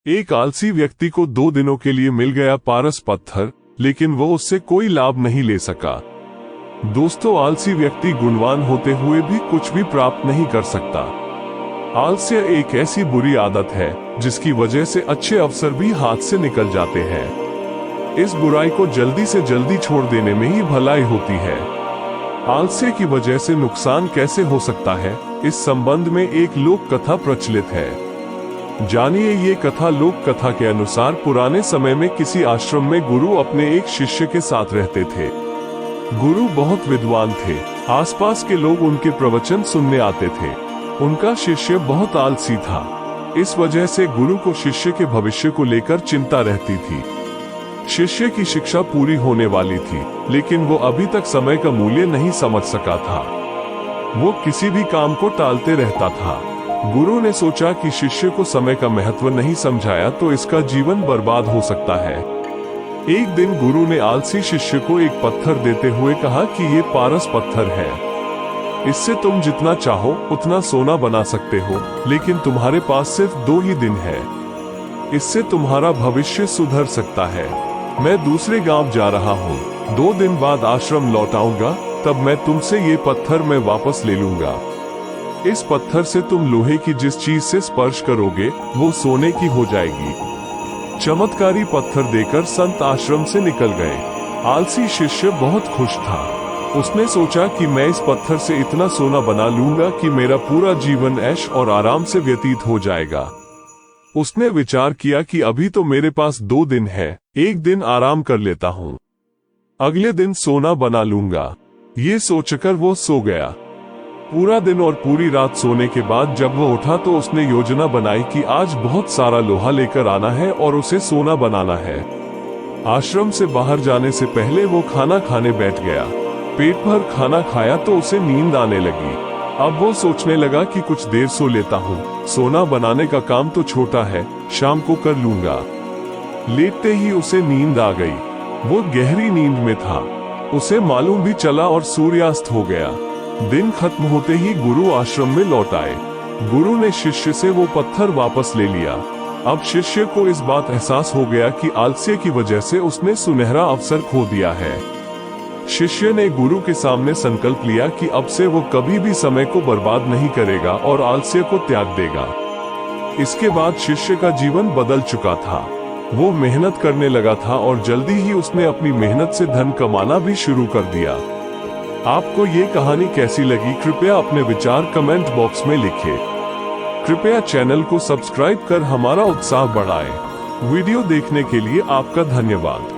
एक आलसी व्यक्ति को 2 दिनों के लिए मिल गया पारस पत्थर, लेकिन वो उससे कोई लाभ नहीं ले सका। दोस्तों, आलसी व्यक्ति गुणवान होते हुए भी कुछ भी प्राप्त नहीं कर सकता। आलस्य एक ऐसी बुरी आदत है जिसकी वजह से अच्छे अवसर भी हाथ से निकल जाते हैं। इस बुराई को जल्दी से जल्दी छोड़ देने में ही भलाई होती है। आलस्य की वजह से नुकसान कैसे हो सकता है, इस संबंध में एक लोक कथा प्रचलित है। जानिए ये कथा। लोक कथा के अनुसार पुराने समय में किसी आश्रम में गुरु अपने एक शिष्य के साथ रहते थे। गुरु बहुत विद्वान थे। आसपास के लोग उनके प्रवचन सुनने आते थे। उनका शिष्य बहुत आलसी था। इस वजह से गुरु को शिष्य के भविष्य को लेकर चिंता रहती थी। शिष्य की शिक्षा पूरी होने वाली थी, लेकिन वो अभी तक समय का मूल्य नहीं समझ सका था। वो किसी भी काम को टालते रहता था। गुरु ने सोचा कि शिष्य को समय का महत्व नहीं समझाया तो इसका जीवन बर्बाद हो सकता है। एक दिन गुरु ने आलसी शिष्य को एक पत्थर देते हुए कहा कि ये पारस पत्थर है। इससे तुम जितना चाहो उतना सोना बना सकते हो, लेकिन तुम्हारे पास सिर्फ 2 ही दिन है। इससे तुम्हारा भविष्य सुधर सकता है। मैं दूसरे गांव जा रहा हूँ। 2 दिन बाद आश्रम लौट आऊंगा, तब मैं तुमसे ये पत्थर में वापस ले लूंगा। इस पत्थर से तुम लोहे की जिस चीज से स्पर्श करोगे वो सोने की हो जाएगी। चमत्कारी पत्थर देकर संत आश्रम से निकल गए। आलसी शिष्य बहुत खुश था। उसने सोचा कि मैं इस पत्थर से इतना सोना बना लूंगा कि मेरा पूरा जीवन ऐश और आराम से व्यतीत हो जाएगा। उसने विचार किया कि अभी तो मेरे पास 2 दिन है, एक दिन आराम कर लेता हूँ, अगले दिन सोना बना लूंगा। ये सोचकर वो सो गया। पूरा दिन और पूरी रात सोने के बाद जब वो उठा तो उसने योजना बनाई कि आज बहुत सारा लोहा लेकर आना है और उसे सोना बनाना है। आश्रम से बाहर जाने से पहले वो खाना खाने बैठ गया। पेट भर खाना खाया तो उसे नींद आने लगी। अब वो सोचने लगा कि कुछ देर सो लेता हूँ, सोना बनाने का काम तो छोटा है, शाम को कर लूंगा। लेटते ही उसे नींद आ गई। वो गहरी नींद में था। उसे मालूम भी चला और सूर्यास्त हो गया। दिन खत्म होते ही गुरु आश्रम में लौट आए। गुरु ने शिष्य से वो पत्थर वापस ले लिया। अब शिष्य को इस बात एहसास हो गया कि आलस्य की वजह से उसने सुनहरा अवसर खो दिया है। शिष्य ने गुरु के सामने संकल्प लिया कि अब से वो कभी भी समय को बर्बाद नहीं करेगा और आलस्य को त्याग देगा। इसके बाद शिष्य का जीवन बदल चुका था। वो मेहनत करने लगा था और जल्दी ही उसने अपनी मेहनत से धन कमाना भी शुरू कर दिया। आपको ये कहानी कैसी लगी, कृपया अपने विचार कमेंट बॉक्स में लिखें। कृपया चैनल को सब्सक्राइब कर हमारा उत्साह बढ़ाएं। वीडियो देखने के लिए आपका धन्यवाद।